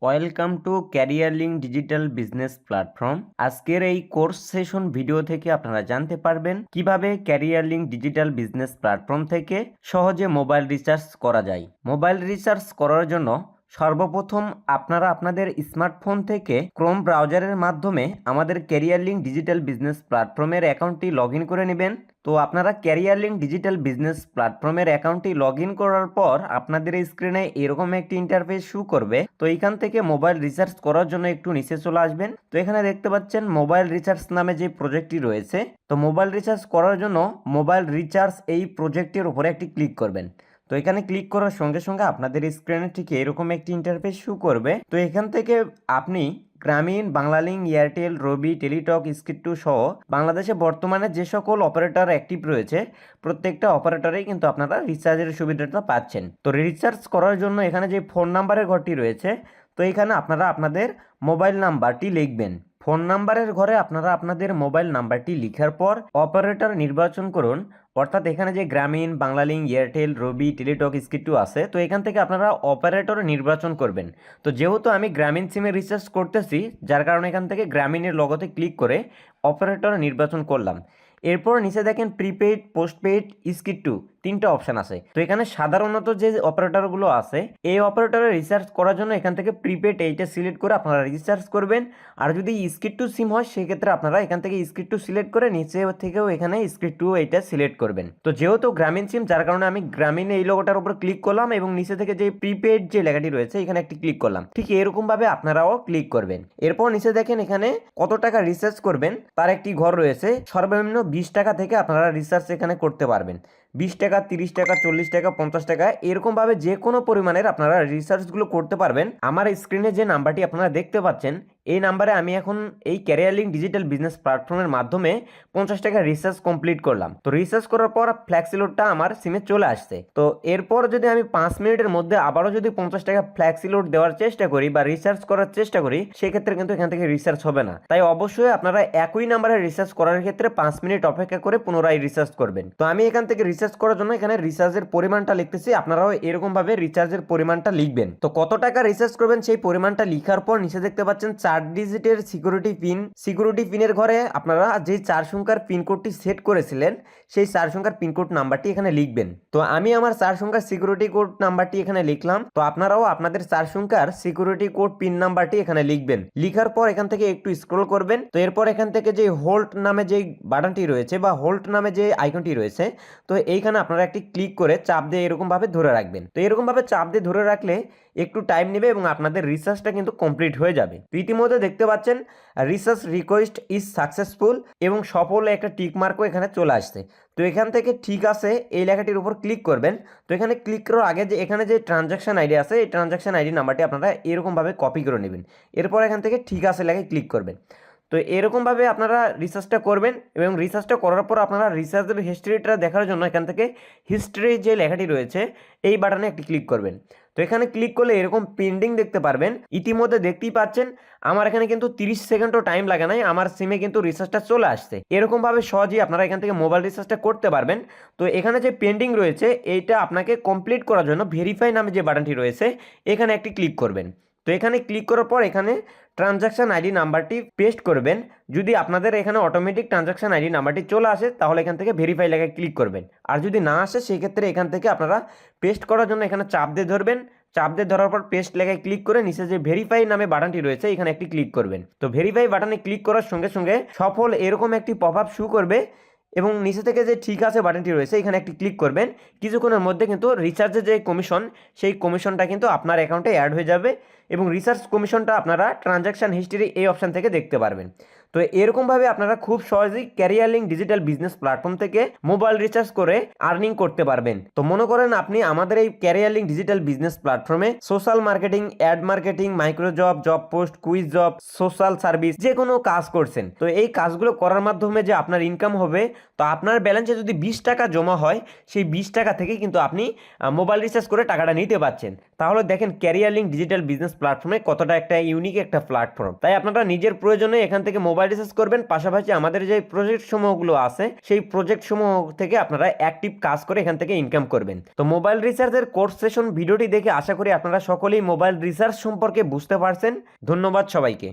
Welcome to career link digital business platform. আজকের এই course session video থেকে আপনারা জানতে পারবেন কিভাবে career link digital business platform থেকে সহজে মোবাইল রিচার্জ করা যায়। মোবাইল রিচার্জ করার জন্য সর্বপ্রথম আপনারা আপনাদের স্মার্টফোন থেকে ক্রোম ব্রাউজারের মাধ্যমে আমাদের ক্যারিয়ার লিঙ্ক ডিজিটাল বিজনেস প্ল্যাটফর্মের অ্যাকাউন্টটি লগ ইন করে নেবেন। তো আপনারা ক্যারিয়ার লিঙ্ক ডিজিটাল বিজনেস প্ল্যাটফর্মের অ্যাকাউন্টটি লগ ইন করার পর আপনাদের স্ক্রিনে এরকম একটি ইন্টারফেস শো করবে। তো এইখান থেকে মোবাইল রিচার্জ করার জন্য একটু নিচে চলে আসবেন। তো এখানে দেখতে পাচ্ছেন মোবাইল রিচার্জ নামে যে প্রজেক্টটি রয়েছে, তো মোবাইল রিচার্জ করার জন্য মোবাইল রিচার্জ এই প্রজেক্টের উপরে একটি ক্লিক করবেন। তো এখানে ক্লিক করার সঙ্গে সঙ্গে আপনাদের স্ক্রিনে ঠিক এরকম একটি ইন্টারফেস শো করবে। তো এখান থেকে আপনি গ্রামীণ, বাংলালিংক, এয়ারটেল, রবি, টেলিটক, স্কিট2 সহ বাংলাদেশে বর্তমানে যে সকল অপারেটর অ্যাক্টিভ রয়েছে প্রত্যেকটা অপারেটরেই কিন্তু আপনারা রিচার্জের সুবিধাটা পাচ্ছেন। তো রিচার্জ করার জন্য এখানে যে ফোন নাম্বারের ঘরটি রয়েছে, তো এখানে আপনারা আপনাদের মোবাইল নাম্বারটি লিখবেন। ফোন নাম্বারের ঘরে আপনারা আপনাদের মোবাইল নাম্বারটি লিখার পর অপারেটর নির্বাচন করুন। অর্থাৎ এখানে যে গ্রামীণ, বাংলালিংক, এয়ারটেল, রবি, টেলিটক, স্কিট2 আছে, তো এখান থেকে আপনারা অপারেটর নির্বাচন করবেন। তো যেহেতু আমি গ্রামীণ সিমে রিচার্জ করতেছি, যার কারণে এখান থেকে গ্রামীণের লগতে ক্লিক করে অপারেটর নির্বাচন করলাম। এরপর নিচে দেখেন প্রিপেইড, পোস্টপেইড, স্কিট2 তিনটা অপশান আছে। তো এখানে সাধারণত যে অপারেটরগুলো আছে, এই অপারেটরে রিচার্জ করার জন্য এখান থেকে প্রিপেইড এইটা সিলেক্ট করে আপনারা রিচার্জ করবেন। আর যদি স্কিট2 সিম হয় সেক্ষেত্রে আপনারা এখান থেকে স্কিট2 সিলেক্ট করে নিচে থেকেও এখানে স্কিট2 এইটা সিলেক্ট করবেন। তো যেহেতু গ্রামীণ সিম, যার কারণে আমি গ্রামীণ এই লোগোটার উপর ক্লিক করলাম এবং নিচে থেকে যে প্রিপেইড যে লেখাটি রয়েছে এখানে একটি ক্লিক করলাম। ঠিক এরকম ভাবে আপনারাও ক্লিক করবেন। এরপর নিচে দেখেন এখানে কত টাকা রিচার্জ করবেন তার একটি ঘর রয়েছে। সর্বনিম্ন 20 টাকা থেকে আপনারা রিচার্জ এখানে করতে পারবেন। 20 টাকা, 30 টাকা, 40 টাকা, 50 টাকা এরকমভাবে যে কোনো পরিমাণের আপনারা রিচার্জগুলো করতে পারবেন। আমার স্ক্রিনে যে নাম্বারটি আপনারা দেখতে পাচ্ছেন, এই নাম্বারে আমি এখন এই ক্যারিয়ার লিঙ্ক ডিজিটাল বিজনেস প্ল্যাটফর্মের মাধ্যমে 50 টাকা রিচার্জ কমপ্লিট করলাম। তো রিচার্জ করার পর ফ্ল্যাক্সি লোডটা আমার সিমে চলে আসছে। তো এরপর যদি আমি 5 মিনিটের মধ্যে আবারও যদি 50 টাকা ফ্ল্যাক্সি লোড দেওয়ার চেষ্টা করি বা রিচার্জ করার চেষ্টা করি, সেক্ষেত্রে কিন্তু এখান থেকে রিচার্জ হবে না। তাই অবশ্যই আপনারা একই নাম্বারে রিচার্জ করার ক্ষেত্রে 5 মিনিট অপেক্ষা করে পুনরায় রিচার্জ করবেন। তো আমি এখান থেকে রিচার্জ করার জন্য এখানে রিচার্জের পরিমাণটা লিখতেছি, আপনারাও এরকম ভাবে রিচার্জের পরিমাণটা লিখবেন। তো কত টাকা রিচার্জ করবেন সেই পরিমাণটা লিখার পর নিচে দেখতে পাচ্ছেন 4 ডিজিটের সিকিউরিটি পিনের ঘরে আপনারা যে 4 সংখ্যার পিনকোডটি সেট করেছিলেন সেই 4 সংখ্যার পিনকোড নাম্বারটি এখানে লিখবেন। তো আমি আমার 4 সংখ্যার সিকিউরিটি কোড নাম্বারটি এখানে লিখলাম। তো আপনারাও আপনাদের 4 সংখ্যার সিকিউরিটি কোড পিন নাম্বারটি এখানে লিখবেন। লিখার পর এখান থেকে একটু স্ক্রল করবেন। তো এরপর এখান থেকে যে হোল্ড নামে যে বাটনটি রয়েছে বা হোল্ড নামে যে আইকনটি রয়েছে, তো এইখানে আপনারা একটি ক্লিক করে চাপ দিয়ে এরকম ভাবে ধরে রাখবেন। তো এরকম ভাবে চাপ দিয়ে ধরে রাখলে একটু টাইম নেবে এবং আপনাদের রিসার্চটা কিন্তু কমপ্লিট হয়ে যাবে। তো ইতিমধ্যে দেখতে পাচ্ছেন রিসার্চ রিকোয়েস্ট ইজ সাকসেসফুল এবং সফল একটা টিক মার্কও এখানে চলে আসছে। তো এখান থেকে ঠিক আছে এই লেখাটির উপর ক্লিক করবেন। তো এখানে ক্লিক করার আগে যে এখানে যে ট্রানজাকশন আইডি আছে, এই ট্রানজাকশন আইডি নাম্বারটি আপনারা এরকমভাবে কপি করে নেবেন। এরপর এখান থেকে ঠিক আছে লেখায় ক্লিক করবেন। তো এরকমভাবে আপনারা রিসার্চটা করবেন এবং রিসার্চটা করার পর আপনারা রিসার্চের হিস্ট্রিটা দেখার জন্য এখান থেকে হিস্ট্রি যে লেখাটি রয়েছে এই বাটনে একটি ক্লিক করবেন। তো এখানে ক্লিক করলে এরকম পেন্ডিং দেখতে পারবেন। ইতিমধ্যে দেখতেই পাচ্ছেন আমার এখানে কিন্তু 30 সেকেন্ডও টাইম লাগে নাই, আমার সিমে কিন্তু রিচার্জটা চলে আসছে। এরকমভাবে সহজেই আপনারা এখান থেকে মোবাইল রিচার্জটা করতে পারবেন। তো এখানে যে পেন্ডিং রয়েছে এইটা আপনাকে কমপ্লিট করার জন্য ভেরিফাই নামে যে বাটনটি রয়েছে এখানে একটি ক্লিক করবেন। তো এখানে ক্লিক করার পর এখানে ট্রানজাকশন আইডি নাম্বারটি পেস্ট করবেন। যদি আপনাদের এখানে অটোমেটিক ট্রানজাকশন আইডি নাম্বারটি চলে আসে তাহলে এখান থেকে ভেরিফাই লেখায় ক্লিক করবেন। আর যদি না আসে সেক্ষেত্রে এখান থেকে আপনারা পেস্ট করার জন্য এখানে চাপ দিয়ে ধরবেন। চাপ দিয়ে ধরার পর পেস্ট লেখায় ক্লিক করে নিচে যে ভেরিফাই নামে বাটনটি রয়েছে এখানে একটি ক্লিক করবেন। তো ভেরিফাই বাটনে ক্লিক করার সঙ্গে সঙ্গে সফল এরকম একটি পপ আপ শো করবে এবং নিচে থেকে যে ঠিক আছে বাটনটি রয়েছে এখানে একটি ক্লিক করবেন। কিছুক্ষণের মধ্যে কিন্তু রিচার্জের যে কমিশন সেই কমিশনটা কিন্তু আপনার অ্যাকাউন্টে অ্যাড হয়ে যাবে এবং রিচার্জ কমিশনটা আপনারা ট্রানজাকশন হিস্ট্রি এই অপশান থেকে দেখতে পারবেন। তো এরকমভাবে আপনারা খুব সহজেই career link digital business platform থেকে মোবাইল রিচার্জ করে আর্নিং করতে পারবেন। তো মনে করেন আপনি আমাদের এই ক্যারিয়ার লিঙ্ক ডিজিটাল বিজনেস প্ল্যাটফর্মে social marketing, add marketing, micro job, job post, quiz job, social service যে কোনো কাজ করছেন। তো এই কাজগুলো করার মাধ্যমে যে আপনার ইনকাম হবে, তো আপনার ব্যালেন্সে যদি 20 টাকা জমা হয় সেই 20 টাকা থেকে কিন্তু আপনি মোবাইল রিচার্জ করে টাকাটা নিতে পারছেন। তাহলে দেখেন ক্যারিয়ার লিঙ্ক ডিজিটাল বিজনেস প্ল্যাটফর্মে কতটা একটা ইউনিক একটা প্ল্যাটফর্ম। তাই আপনারা নিজের প্রয়োজনে এখান থেকে মোবাইল রিচার্জ করবেন, পাশাপাশি আমাদের যে প্রজেক্ট সমূহগুলো আছে সেই প্রজেক্ট সমূহ থেকে আপনারা অ্যাক্টিভ কাজ করে এখান থেকে ইনকাম করবেন। তো মোবাইল রিচার্জের কোর্স সেশন ভিডিওটি দেখে আশা করি আপনারা সকলেই মোবাইল রিচার্জ সম্পর্কে বুঝতে পারছেন। ধন্যবাদ সবাইকে।